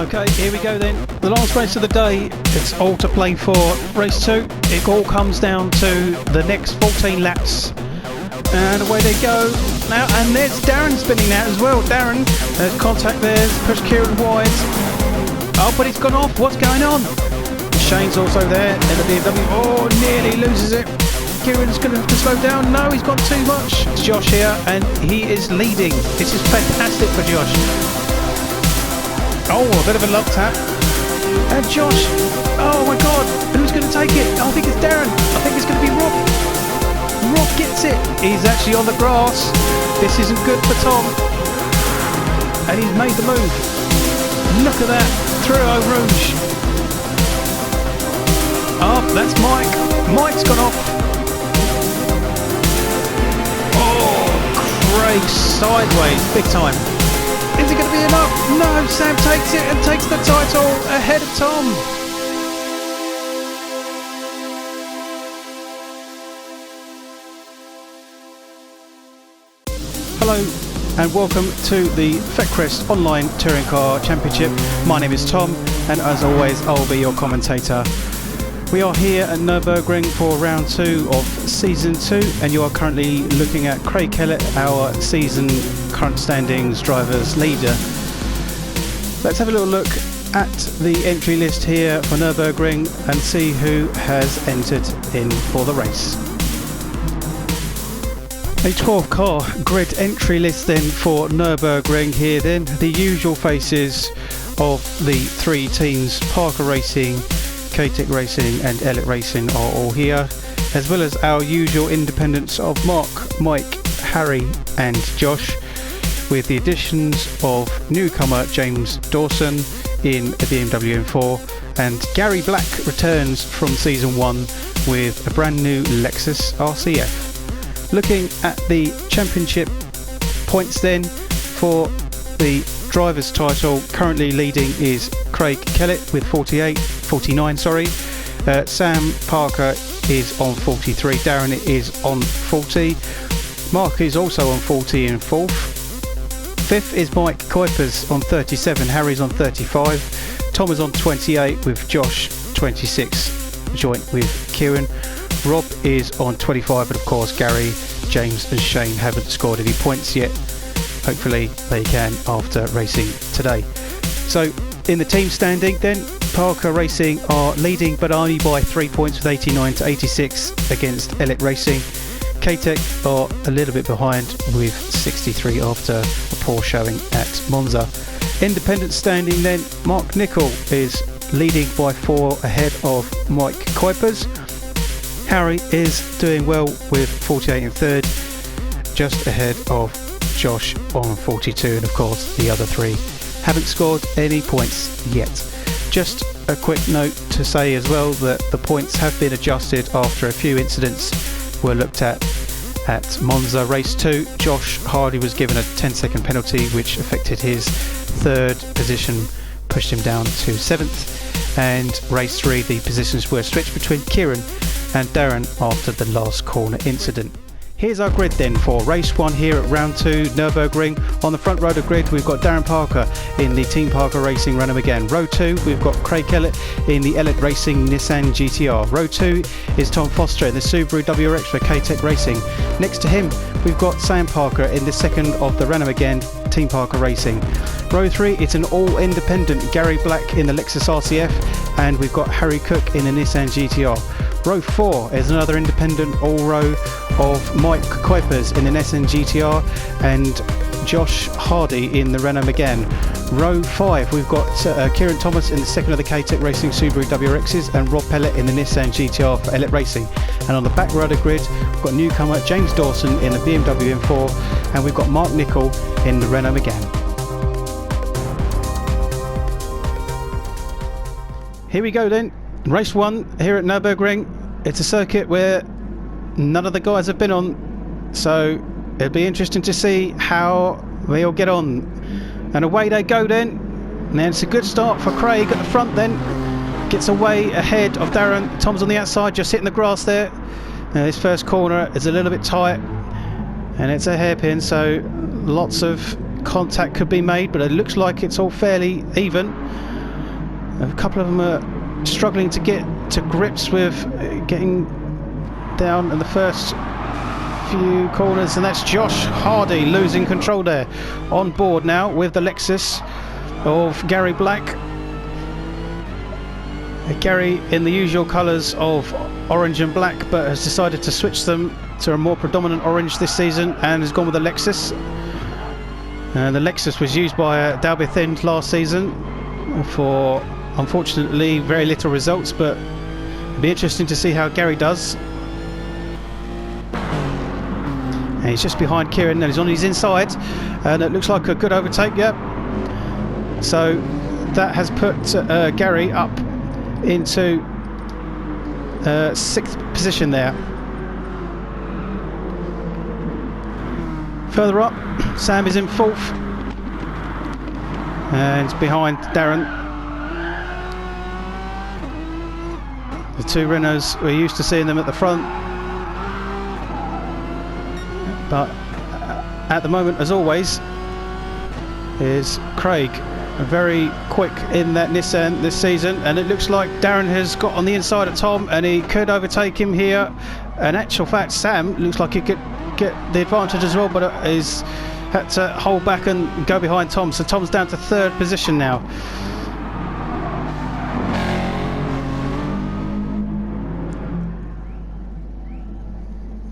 Okay, here we go then. The last race of the day, it's all to play for. Race 2, it all comes down to the next 14 laps. And away they go. Now, and there's Darren spinning out as well. Darren, there's contact there, push Kieran wide. Oh, but he's gone off. What's going on? Shane's also there in the BMW. Oh, nearly loses it. Kieran's going to have to slow down. No, he's gone too much. It's Josh here, and he is leading. This is fantastic for Josh. Oh, a bit of a love tap. And Josh, oh my God, who's going to take it? I think it's Darren. I think it's going to be Rob. Rob gets it. He's actually on the grass. This isn't good for Tom. And he's made the move. Look at that. Through Eau Rouge. Oh, that's Mike. Mike's gone off. Oh, Craig sideways. Big time. Is it going to be enough? No, Sam takes it and takes the title ahead of Tom. Hello and welcome to the Feckwrest Online Touring Car Championship. My name is Tom and as always I'll be your commentator. We are here at Nurburgring for round 2 of season 2 and you are currently looking at Craig Kellett, our season current standings drivers leader. Let's have a little look at the entry list here for Nurburgring and see who has entered in for the race. A 12 car grid entry list then for Nurburgring here then. The usual faces of the 3 teams, Parker Racing, K-Tech Racing and Elliott Racing are all here, as well as our usual independents of Mark, Mike, Harry and Josh, with the additions of newcomer James Dawson in the BMW M4 and Gary Black returns from season 1 with a brand new Lexus RCF. Looking at the championship points then for the driver's title, currently leading is Craig Kellett with 49. Sam Parker is on 43, Darren is on 40, Mark is also on 40 in 4th. 5th is Mike Kuipers on 37, Harry's on 35, Tom is on 28 with Josh 26, joint with Kieran. Rob is on 25, but of course Gary, James and Shane haven't scored any points yet. Hopefully they can after racing today. So in the team standing then, Parker Racing are leading but only by 3 points with 89 to 86 against Elliott Racing. K-Tech are a little bit behind with 63 after a poor showing at Monza. Independent standing then, Mark Nicol is leading by 4 ahead of Mike Kuipers. Harry is doing well with 48 in 3rd, just ahead of Josh on 42, and of course the other 3 haven't scored any points yet. Just a quick note to say as well that the points have been adjusted after a few incidents were looked at Monza race 2. Josh Hardy was given a 10-second penalty which affected his 3rd position, pushed him down to 7th, and race 3 the positions were switched between Kieran and Darren after the last corner incident. Here's our grid then for race 1 here at round 2 Nurburgring. On the front row of the grid we've got Darren Parker in the Team Parker Racing Renault Megane. Row 2 we've got Craig Kellett in the Elliott Racing Nissan GTR. Row 2 is Tom Foster in the Subaru WRX for K-Tech Racing. Next to him we've got Sam Parker in the second of the Renault Megane Team Parker Racing. Row 3 it's an all independent Gary Black in the Lexus RCF, and we've got Harry Cook in the Nissan GTR. Row 4 is another independent all row of Mike Kuipers in the Nissan GTR and Josh Hardy in the Renault Megane. Row 5 we've got Kieran Thomas in the second of the K-Tech Racing Subaru WRXs and Rob Pellet in the Nissan GTR for Elliott Racing. And on the back row of the grid we've got newcomer James Dawson in the BMW M4 and we've got Mark Nicol in the Renault Megane. Here we go then. Race 1 here at Nurburgring. It's a circuit where none of the guys have been on, so it'll be interesting to see how they all get on. And away they go then. And then it's a good start for Craig at the front then. Gets away ahead of Darren. Tom's on the outside, just hitting the grass there. Now this first corner is a little bit tight and it's a hairpin, so lots of contact could be made, but it looks like it's all fairly even. A couple of them are struggling to get to grips with getting down in the first few corners, and that's Josh Hardy losing control there. On board now with the Lexus of Gary Black. Gary in the usual colours of orange and black, but has decided to switch them to a more predominant orange this season and has gone with the Lexus. And the Lexus was used by Dalby Thind last season for, unfortunately, very little results, but it'll be interesting to see how Gary does. And he's just behind Kieran and he's on his inside, and it looks like a good overtake. Yep. So that has put Gary up into 6th position there. Further up, Sam is in 4th and behind Darren. The two Renaults, we're used to seeing them at the front, but at the moment, as always, is Craig. Very quick in that Nissan this season, and it looks like Darren has got on the inside of Tom and he could overtake him here. In actual fact, Sam looks like he could get the advantage as well, but he's had to hold back and go behind Tom, so Tom's down to 3rd position now.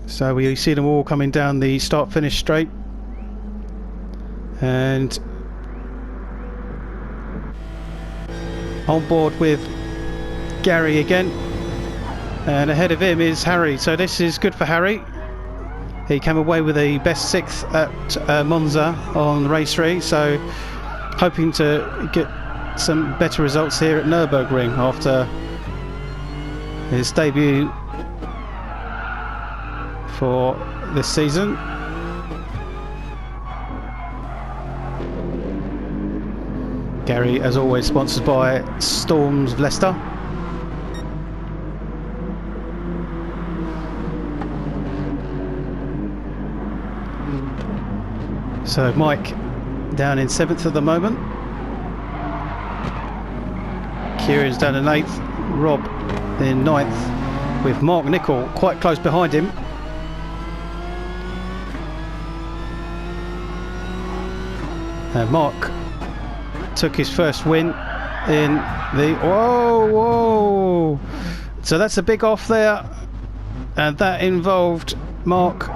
So we see them all coming down the start-finish straight, and on board with Gary again, and ahead of him is Harry. So this is good for Harry. He came away with a best 6th at Monza on race 3, so hoping to get some better results here at Nurburgring after his debut for this season. Gary, as always, sponsored by Storms of Leicester. So Mike down in 7th at the moment. Kieran's down in 8th. Rob in 9th, with Mark Nichol quite close behind him. And Mark took his first win in the... Whoa! So that's a big off there, and that involved Mark,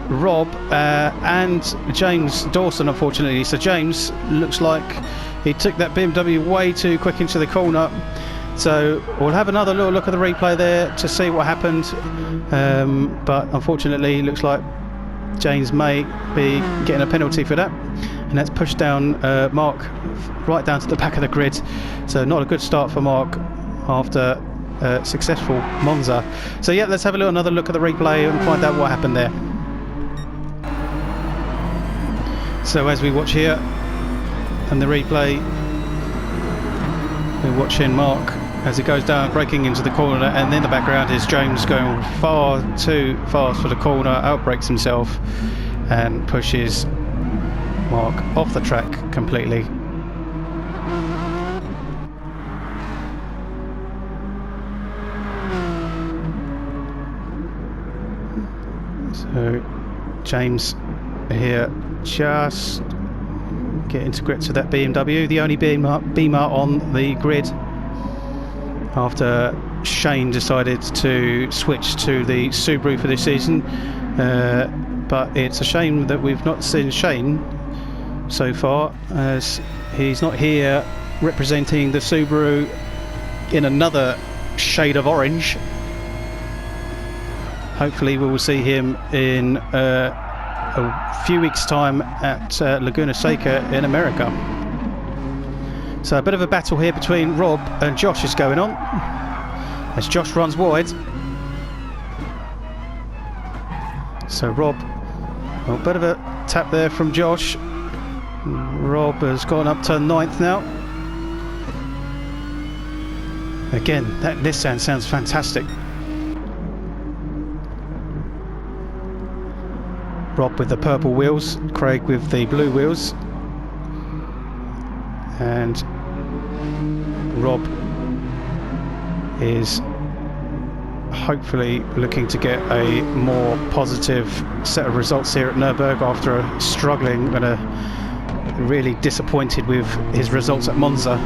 Rob and James Dawson, unfortunately. So James looks like he took that BMW way too quick into the corner. So we'll have another little look at the replay there to see what happened, but unfortunately it looks like James may be getting a penalty for that, and that's pushed down Mark right down to the back of the grid. So not a good start for Mark after successful Monza. So yeah, let's have another look at the replay and find out what happened there. So as we watch here and the replay, we're watching Mark as he goes down, braking into the corner, and in the background is James going far too fast for the corner, outbrakes himself and pushes Mark off the track completely. So James here just getting to grips with that BMW, the only Beamer on the grid, after Shane decided to switch to the Subaru for this season. But it's a shame that we've not seen Shane so far, as he's not here representing the Subaru in another shade of orange. Hopefully we will see him in a few weeks' time at Laguna Seca in America. So a bit of a battle here between Rob and Josh is going on, as Josh runs wide. So Rob, a bit of a tap there from Josh. Rob has gone up to 9th now. Again, that Nissan sounds fantastic. Rob with the purple wheels, Craig with the blue wheels. and Rob is hopefully looking to get a more positive set of results here at Nurburgring after a struggling and a really disappointed with his results at Monza.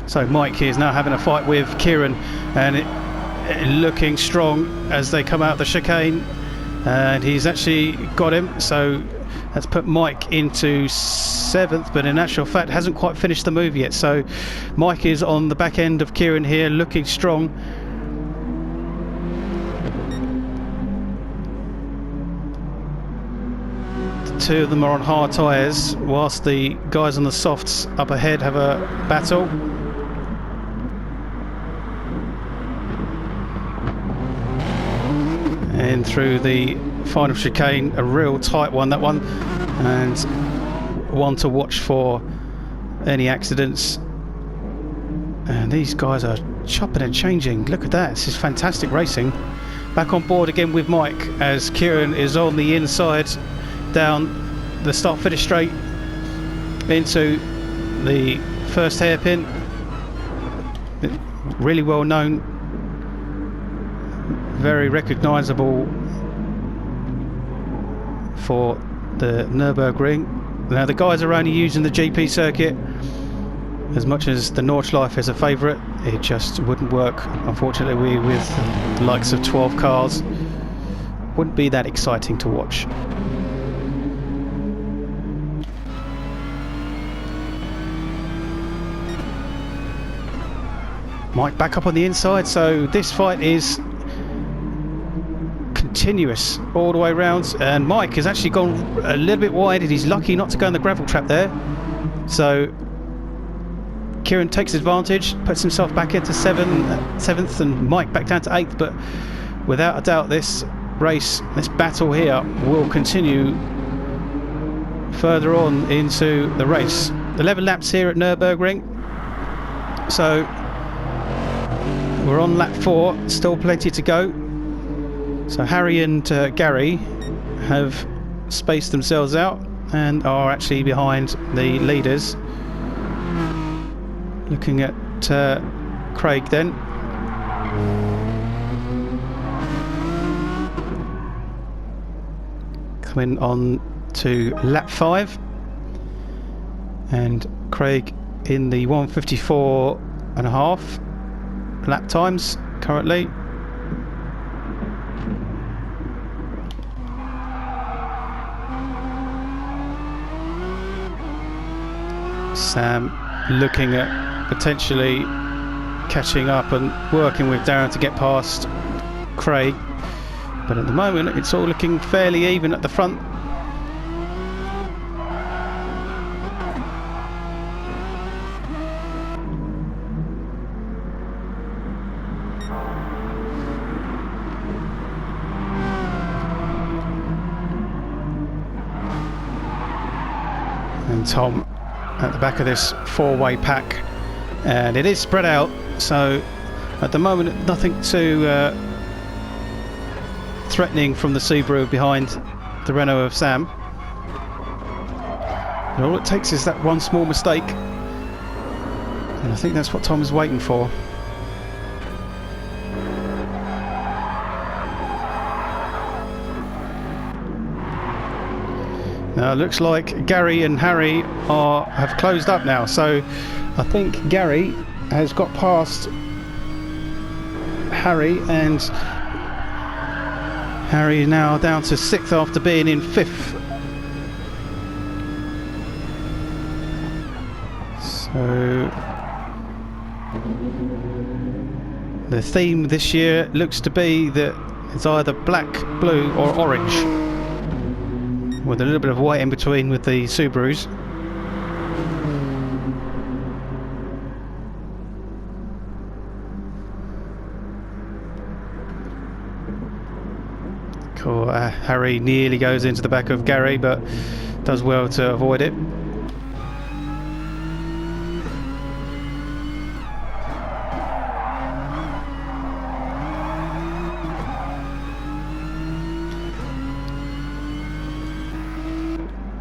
So Mike is now having a fight with Kieran, and looking strong as they come out the chicane, and he's actually got him. So that's put Mike into 7th, but in actual fact hasn't quite finished the move yet. So Mike is on the back end of Kieran here, looking strong. The two of them are on hard tyres, whilst the guys on the softs up ahead have a battle. And through the final chicane, a real tight one, that one, and one to watch for any accidents. And these guys are chopping and changing. Look at that, this is fantastic racing. Back on board again with Mike as Kieran is on the inside down the start finish straight into the first hairpin. Really well known, very recognisable for the Nurburgring. Now the guys are only using the GP circuit. As much as the Nordschleife is a favourite, it just wouldn't work, unfortunately, with the likes of 12 cars. Wouldn't be that exciting to watch. Mike back up on the inside, so this fight is continuous all the way around, and Mike has actually gone a little bit wide, and he's lucky not to go in the gravel trap there. So Kieran takes advantage, puts himself back into 7th, and Mike back down to 8th. But without a doubt, this race, this battle here, will continue further on into the race. 11 laps here at Nurburgring, so we're on lap 4, still plenty to go. So Harry and Gary have spaced themselves out and are actually behind the leaders. Looking at Craig then. Coming on to lap 5, and Craig in the 1:54.5 lap times currently. Sam looking at potentially catching up and working with Darren to get past Craig, but at the moment it's all looking fairly even at the front. And Tom at the back of this 4-way pack, and it is spread out, so at the moment nothing too threatening from the Subaru behind the Renault of Sam. And all it takes is that one small mistake, and I think that's what Tom is waiting for. Now it looks like Gary and Harry have closed up now, so I think Gary has got past Harry, and Harry is now down to 6th after being in 5th. So the theme this year looks to be that it's either black, blue or orange, with a little bit of white in between with the Subarus. Cool. Harry nearly goes into the back of Gary, but does well to avoid it.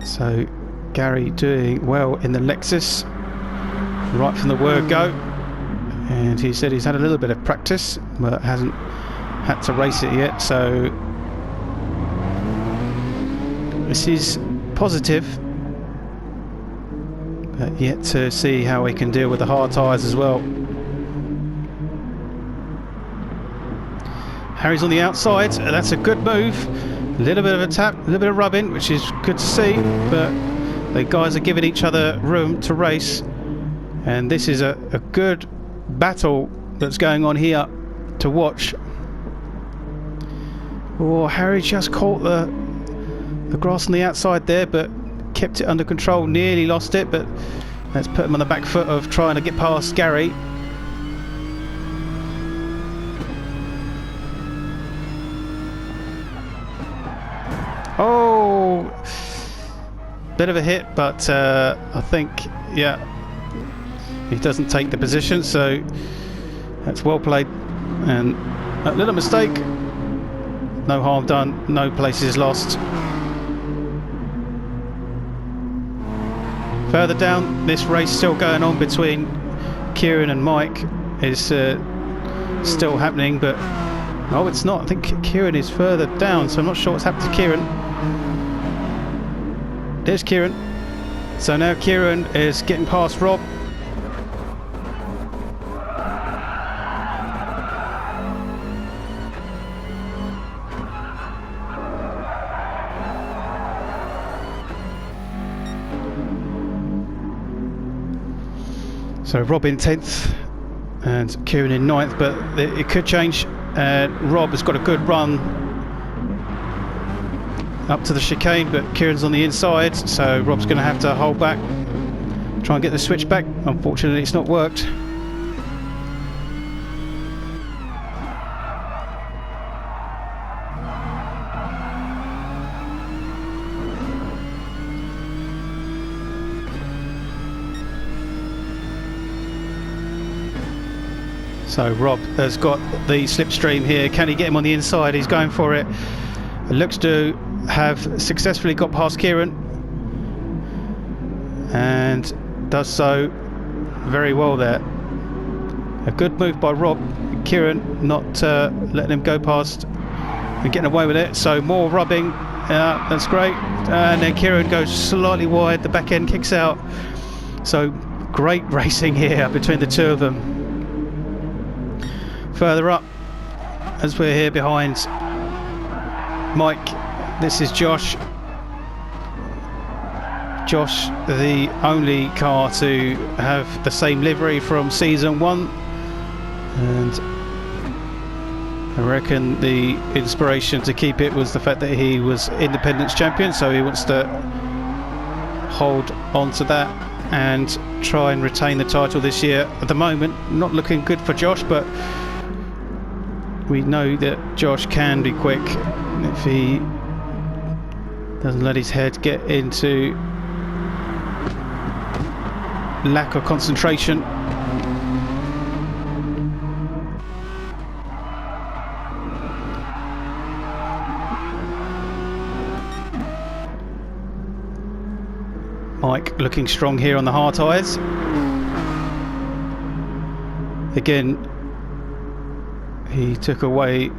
So Gary doing well in the Lexus right from the word go, and he said he's had a little bit of practice but hasn't had to race it yet, so this is positive, but yet to see how we can deal with the hard tyres as well. Harry's on the outside, that's a good move. A little bit of a tap, a little bit of rubbing, which is good to see, but the guys are giving each other room to race, and this is a good battle that's going on here to watch. Oh, Harry just caught the grass on the outside there, but kept it under control, nearly lost it, but let's put him on the back foot of trying to get past Gary. Oh, bit of a hit, but I think, yeah, he doesn't take the position, so that's well played. And a little mistake, no harm done, no places lost. Further down, this race still going on between Kieran and Mike is still happening, but oh, it's not. I think Kieran is further down, so I'm not sure what's happened to Kieran. There's Kieran. So now Kieran is getting past Rob. So Rob in 10th and Kieran in 9th, but it could change. Rob has got a good run up to the chicane, but Kieran's on the inside, so Rob's going to have to hold back, try and get the switch back. Unfortunately, it's not worked. So Rob has got the slipstream here. Can he get him on the inside? He's going for it. It looks to have successfully got past Kieran, and does so very well there. A good move by Rob. Kieran not letting him go past and getting away with it. So more rubbing. That's great. And then Kieran goes slightly wide. The back end kicks out. So great racing here between the two of them. Further up, as we're here behind Mike, this is Josh. Josh, the only car to have the same livery from season 1, and I reckon the inspiration to keep it was the fact that he was Independence champion, so he wants to hold on to that and try and retain the title this year. At the moment, not looking good for Josh, but we know that Josh can be quick if he doesn't let his head get into lack of concentration. Mike looking strong here on the hard tyres. Again, he took away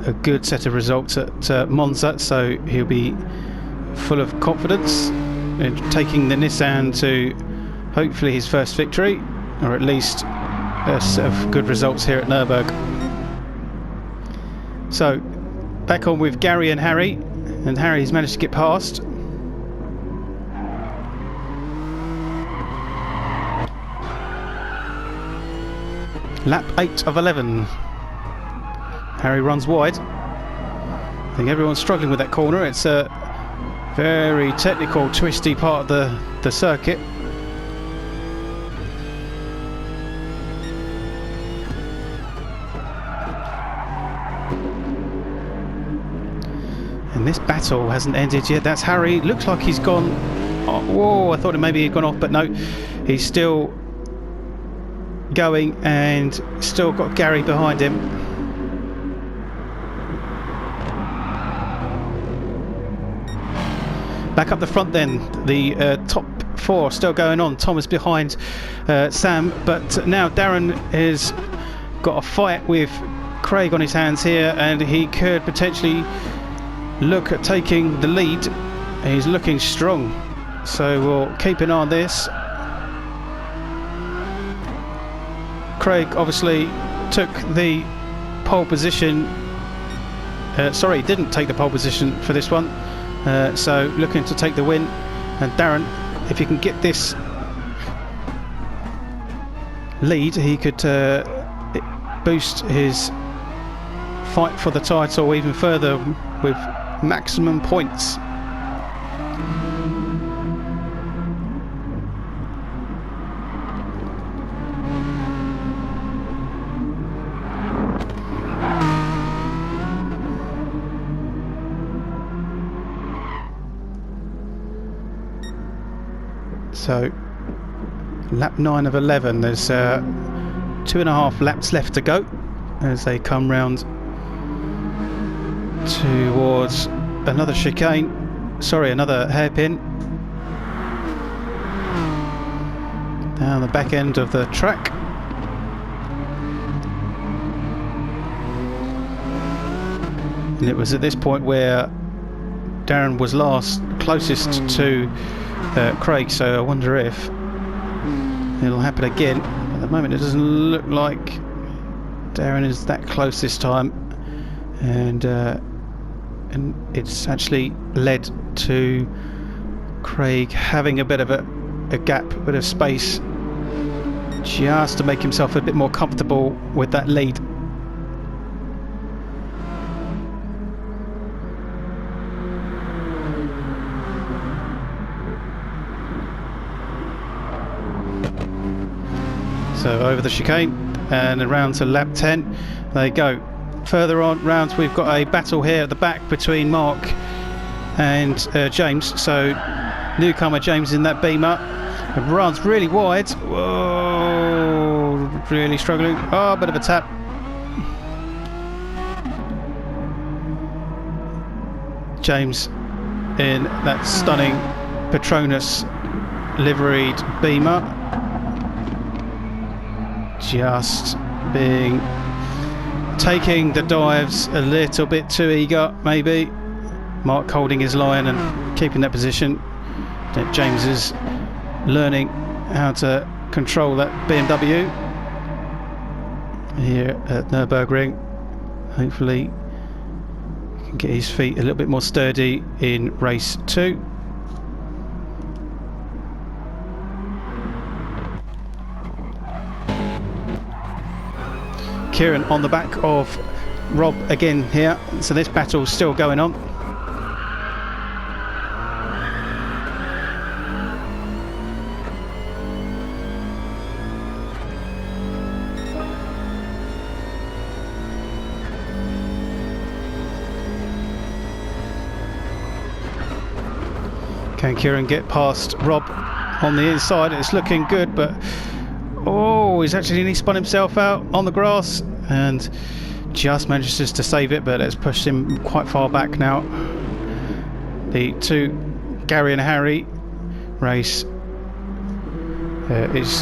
a good set of results at Monza, so he'll be full of confidence in taking the Nissan to hopefully his first victory, or at least a set of good results here at Nurburgring. So back on with Gary and Harry, and Harry's managed to get past. Lap 8 of 11. Harry runs wide. I think everyone's struggling with that corner. It's a very technical, twisty part of the circuit. And this battle hasn't ended yet. That's Harry. Looks like he's gone. Oh, whoa, I thought maybe he'd gone off, but no. He's still going and still got Gary behind him. Back up the front then, the top 4 still going on. Tom is behind Sam, but now Darren has got a fight with Craig on his hands here, and he could potentially look at taking the lead. He's looking strong, so we'll keep an eye on this. Craig obviously took the pole position, sorry, didn't take the pole position for this one, so looking to take the win. And Darren, if he can get this lead, he could boost his fight for the title even further with maximum points. So lap 9 of 11, there's 2.5 laps left to go as they come round towards another chicane, sorry, another hairpin down the back end of the track. And it was at this point where Darren was closest to Craig, so I wonder if it'll happen again. At the moment it doesn't look like Darren is that close this time, and it's actually led to Craig having a bit of a gap, a bit of space, just to make himself a bit more comfortable with that lead. So over the chicane and around to lap 10 they go. Further on round we've got a battle here at the back between Mark and James. So newcomer James in that Beamer runs really wide. Whoa, really struggling. Oh, a bit of a tap. James in that stunning Petronas liveried Beamer, just taking the dives a little bit too eager, maybe. Mark holding his line and keeping that position. James is learning how to control that BMW here at Nurburgring. Hopefully he can get his feet a little bit more sturdy in race 2. Kieran on the back of Rob again here, so this battle's still going on. Can Kieran get past Rob on the inside? It's looking good, but oh, he's actually spun himself out on the grass and just manages to save it, but it's pushed him quite far back now. The two, Gary and Harry, race is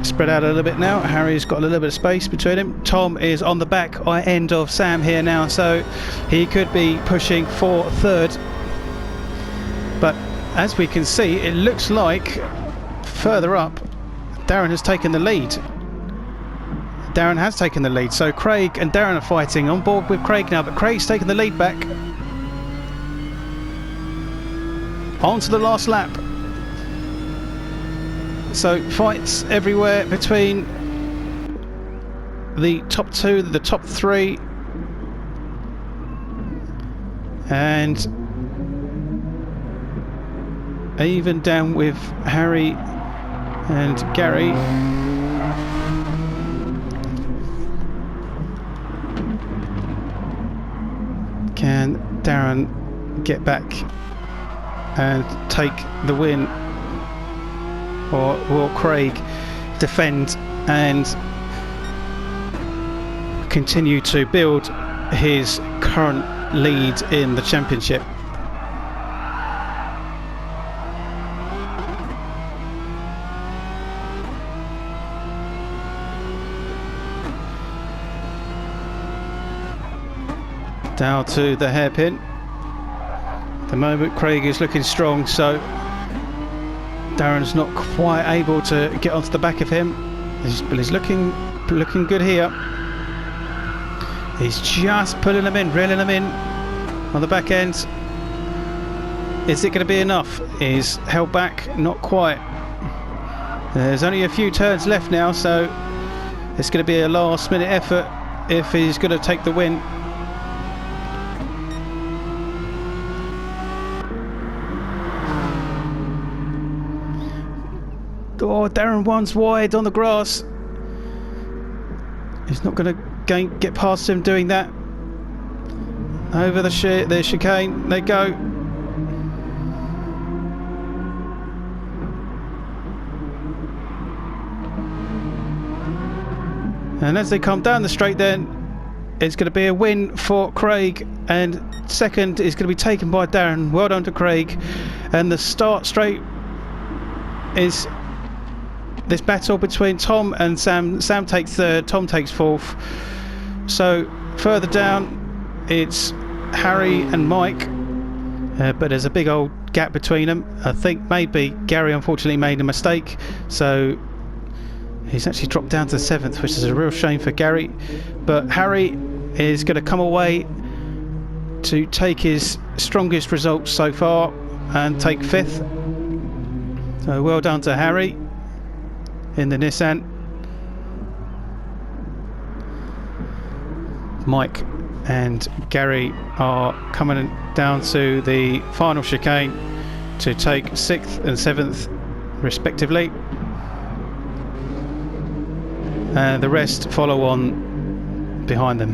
spread out a little bit now. Harry's got a little bit of space between him. Tom is on the back end of Sam here now, so he could be pushing for third. But as we can see, it looks like further up Darren has taken the lead. Darren has taken the lead, so Craig and Darren are fighting. On board with Craig now, but Craig's taken the lead back. On to the last lap. So fights everywhere between the top 2, the top 3, and even down with Harry and Gary. Can Darren get back and take the win, or will Craig defend and continue to build his current lead in the championship? down to the hairpin. At the moment Craig is looking strong, so Darren's not quite able to get onto the back of him. But he's looking good here. He's just pulling them in, reeling them in on the back end. Is it going to be enough? He's held back, not quite. There's only a few turns left now, so it's going to be a last minute effort if he's going to take the win. Oh, Darren one's wide on the grass. He's not going to get past him doing that. Over the chicane they go. And as they come down the straight, then it's going to be a win for Craig, and second is going to be taken by Darren. Well done to Craig. And the start straight is this battle between Tom and Sam. Sam takes third, Tom takes fourth. So further down it's Harry and Mike, but there's a big old gap between them. I think maybe Gary unfortunately made a mistake, so he's actually dropped down to 7th, which is a real shame for Gary. But Harry is going to come away to take his strongest results so far and take 5th. So well done to Harry in the Nissan. Mike and Gary are coming down to the final chicane to take 6th and 7th respectively. And the rest follow on behind them.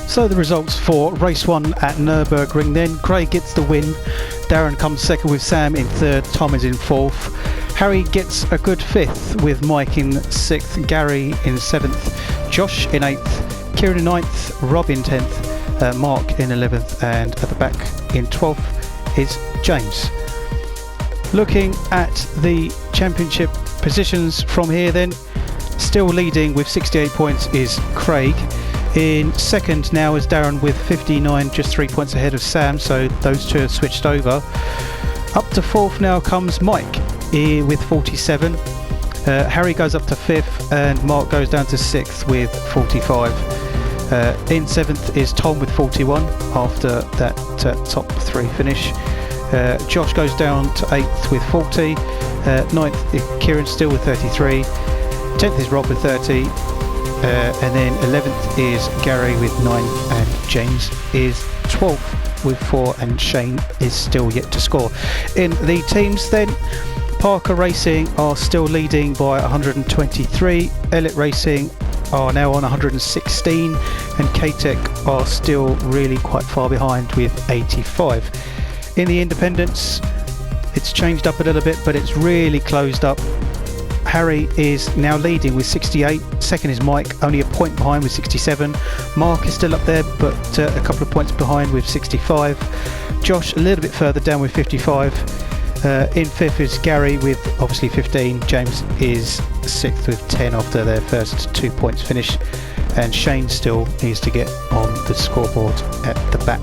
So the results for race 1 at Nurburgring then. Craig gets the win. Darren comes second with Sam in 3rd. Tom is in 4th. Harry gets a good 5th with Mike in 6th. Gary in 7th. Josh in 8th. Kieran in 9th. Rob in 10th. Mark in 11th. And at the back in 12th is James. Looking at the championship positions from here then, still leading with 68 points is Craig. In second now is Darren with 59, just 3 points ahead of Sam, so those two have switched over. Up to 4th now comes Mike with 47. Harry goes up to 5th and Mark goes down to 6th with 45. In 7th is Tom with 41 after that top 3 finish. Josh goes down to 8th with 40, 9th is Kieran still with 33, 10th is Rob with 30, and then 11th is Gary with 9, and James is 12th with 4, and Shane is still yet to score. In the teams then, Parker Racing are still leading by 123, Elliott Racing are now on 116, and K-Tech are still really quite far behind with 85. In the independents, it's changed up a little bit, but it's really closed up. Harry is now leading with 68. Second is Mike, only a point behind with 67. Mark is still up there, but a couple of points behind with 65. Josh a little bit further down with 55. In 5th is Gary with obviously 15. James is 6th with 10 after their first 2 points finish. And Shane still needs to get on the scoreboard at the back.